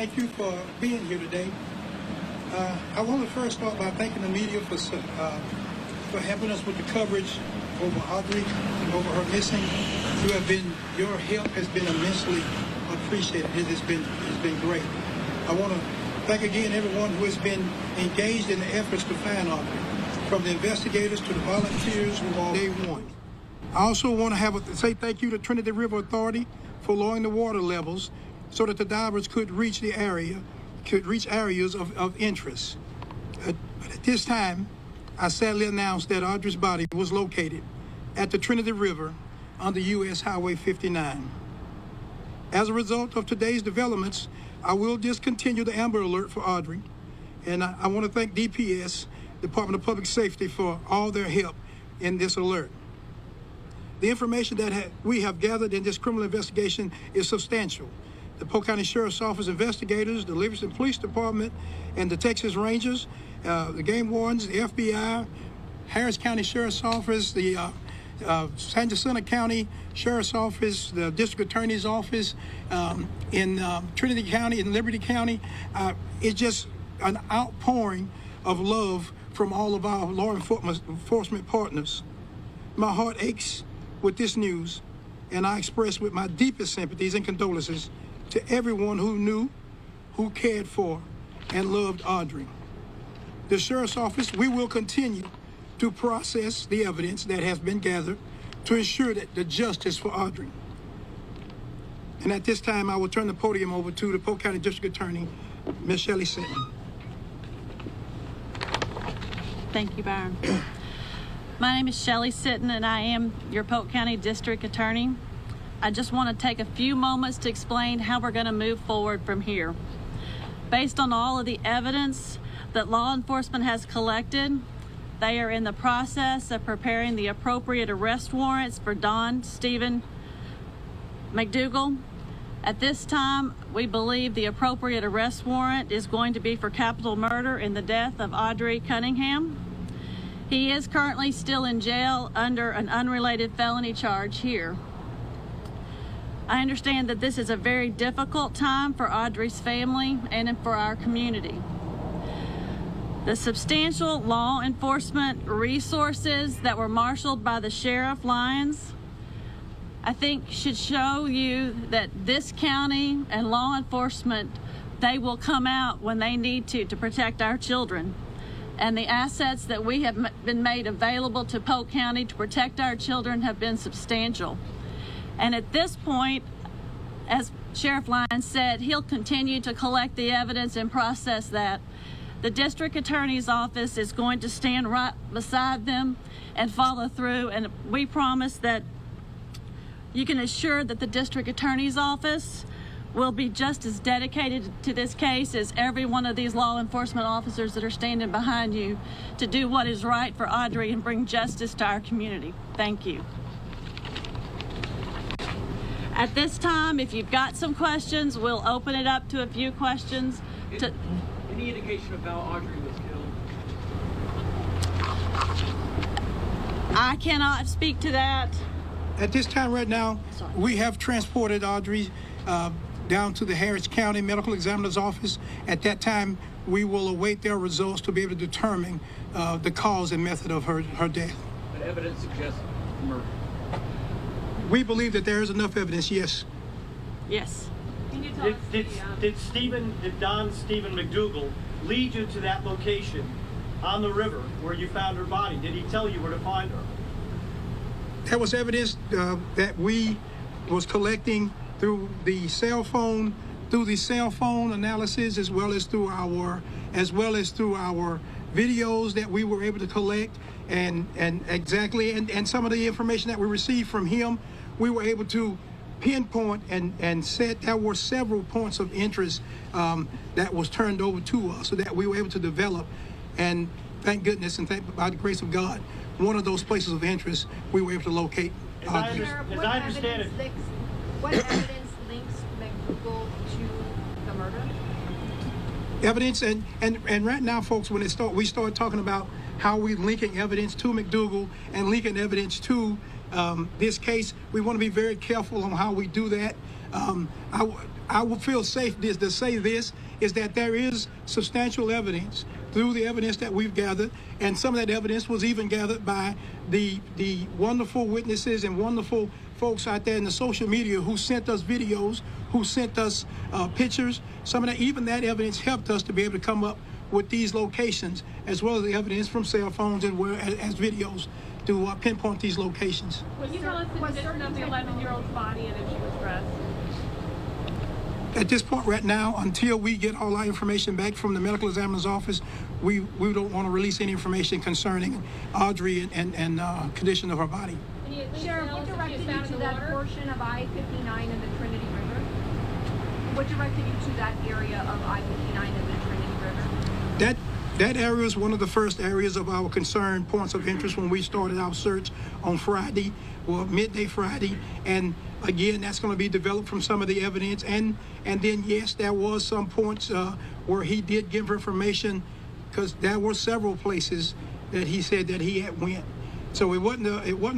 Thank you for being here today. I want to first start by thanking the media for helping us with the coverage over Audrii and over her missing. Your help has been immensely appreciated. It's been great. I want to thank again everyone who has been engaged in the efforts to find Audrii, from the investigators to the volunteers who are day one. I also want to say thank you to Trinity River Authority for lowering the water levels so that the divers could reach areas of interest. But at this time, I sadly announced that Audrii's body was located at the Trinity River on the U.S. Highway 59. As a result of today's developments, I will discontinue the Amber Alert for Audrii, and I want to thank DPS, Department of Public Safety, for all their help in this alert. The information that we have gathered in this criminal investigation is substantial. The Polk County Sheriff's Office investigators, the Livingston Police Department, and the Texas Rangers, the game wardens, the FBI, Harris County Sheriff's Office, the San Jacinto County Sheriff's Office, the District Attorney's Office in Trinity County and Liberty County. It's just an outpouring of love from all of our law enforcement partners. My heart aches with this news, and I express with my deepest sympathies and condolences to everyone who knew, who cared for, and loved Audrii. The Sheriff's Office, we will continue to process the evidence that has been gathered to ensure that the justice for Audrii. And at this time, I will turn the podium over to the Polk County District Attorney, Ms. Shelley Sitton. Thank you, Byron. My name is Shelley Sitton, and I am your Polk County District Attorney. I just want to take a few moments to explain how we're going to move forward from here. Based on all of the evidence that law enforcement has collected, they are in the process of preparing the appropriate arrest warrants for Steven McDougal. At this time, we believe the appropriate arrest warrant is going to be for capital murder in the death of Audrii Cunningham. He is currently still in jail under an unrelated felony charge here. I understand that this is a very difficult time for Audrii's family and for our community. The substantial law enforcement resources that were marshaled by the Sheriff Lyons, I think, should show you that this county and law enforcement, they will come out when they need to protect our children. And the assets that we have been made available to Polk County to protect our children have been substantial. And at this point, as Sheriff Lyons said, he'll continue to collect the evidence and process that. The District Attorney's Office is going to stand right beside them and follow through, and we promise that you can assure that the District Attorney's Office will be just as dedicated to this case as every one of these law enforcement officers that are standing behind you to do what is right for Audrii and bring justice to our community. Thank you. At this time, if you've got some questions, we'll open it up to a few questions. Any indication of how Audrii was killed? I cannot speak to that. At this time right now, we have transported Audrii down to the Harris County Medical Examiner's Office. At that time, we will await their results to be able to determine the cause and method of her death. But evidence suggests murder. We believe that there is enough evidence, yes. Yes. Can you tell did Steven McDougal lead you to that location on the river where you found her body? Did he tell you where to find her? That was evidence that we was collecting through the cell phone analysis, as well as through our videos that we were able to collect, and some of the information that we received from him, we were able to pinpoint and said there were several points of interest that was turned over to us, so that we were able to develop. And thank goodness, and by the grace of God, one of those places of interest we were able to locate. As I understand it, what evidence links McDougal to the murder? Evidence, and right now, folks, when we start talking about how we're linking evidence to McDougal and linking evidence to this case, we want to be very careful on how we do that. I would feel safe to say this, is that there is substantial evidence through the evidence that we've gathered, and some of that evidence was even gathered by the wonderful witnesses and wonderful folks out there in the social media who sent us videos, who sent us pictures. Some of that, even that evidence helped us to be able to come up with these locations, as well as the evidence from cell phones and as videos to pinpoint these locations. Can you tell us the condition of the 11-year-old's body and if she was dressed? At this point right now, until we get all our information back from the medical examiner's office, we don't want to release any information concerning Audrii and condition of her body. Sheriff, what directed you to that portion of I-59 and the Trinity River? What directed you to that area of I-59 and the Trinity River? That area is one of the first areas of our concern points of interest when we started our search on Friday, well, midday Friday, and again, that's going to be developed from some of the evidence, and then yes, there was some points where he did give information, because there were several places that he said that he had went. So it wasn't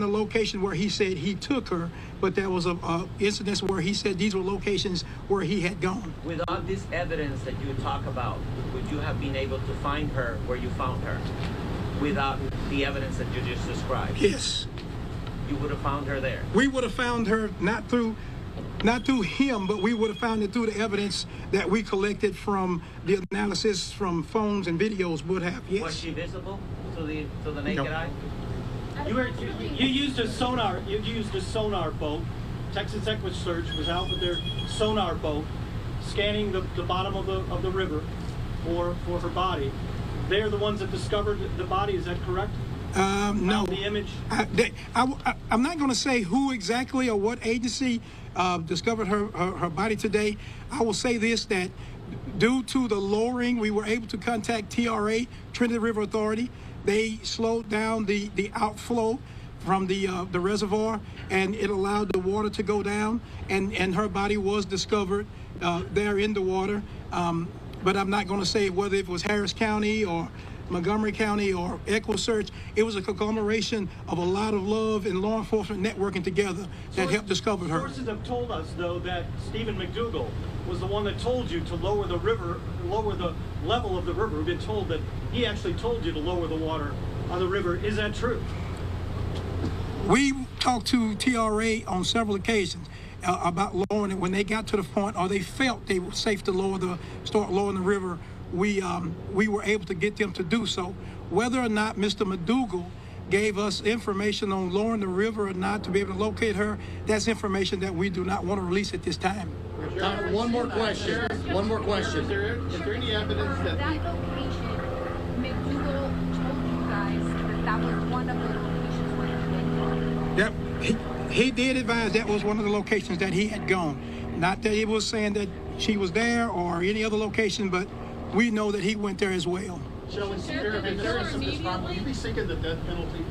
a location where he said he took her, but there was a incident where he said these were locations where he had gone. Without this evidence that you talk about, would you have been able to find her where you found her? Without the evidence that you just described? Yes. You would have found her there? We would have found her not through him, but we would have found it through the evidence that we collected from the analysis from phones and videos would have, yes. Was she visible to the naked eye? You used a sonar. You used a sonar boat. Texas Equus Search was out with their sonar boat, scanning the bottom of the river for her body. They're the ones that discovered the body. Is that correct? No. The image. I'm not going to say who exactly or what agency discovered her body today. I will say this, that due to the lowering, we were able to contact TRA, Trinity River Authority. They slowed down the outflow from the reservoir, and it allowed the water to go down, and her body was discovered there in the water. But I'm not going to say whether it was Harris County or Montgomery County or Equus Search. It was a conglomeration of a lot of love and law enforcement networking together that helped discover her. Sources have told us, though, that Steven McDougal was the one that told you to lower the level of the river. We've been told that he actually told you to lower the water on the river. Is that true? We talked to TRA on several occasions about lowering it. When they got to the point, or they felt they were safe to start lowering the river, we were able to get them to do so. Whether or not Mr. McDougal gave us information on lowering the river or not to be able to locate her, that's information that we do not want to release at this time. One more question. One more question. Is there any evidence that That location, McDougal told you guys that was one of the locations where he went. He did advise that was one of the locations that he had gone. Not that he was saying that she was there or any other location, but we know that he went there as well. Shelley, if there is some discrepancy, will you be seeking the death penalty?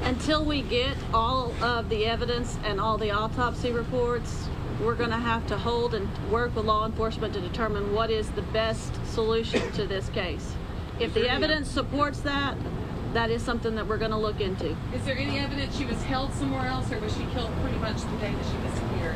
Until we get all of the evidence and all the autopsy reports, we're going to have to hold and work with law enforcement to determine what is the best solution to this case. If the evidence supports that, that is something that we're going to look into. Is there any evidence she was held somewhere else, or was she killed pretty much the day that she disappeared?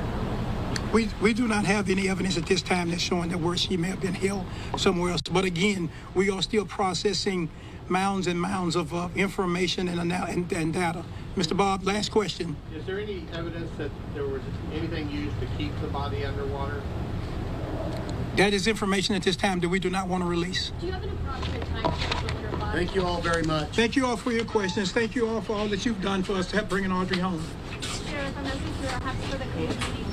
We do not have any evidence at this time that's showing that where she may have been held somewhere else. But again, we are still processing mounds and mounds of information and data. Mr. Bob, last question. Is there any evidence that there was anything used to keep the body underwater? That is information at this time that we do not want to release. Do you have an approximate time schedule your body? Thank you all very much. Thank you all for your questions. Thank you all for all that you've done for us to help bringing Audrii home. Sheriff, a message perhaps for the community.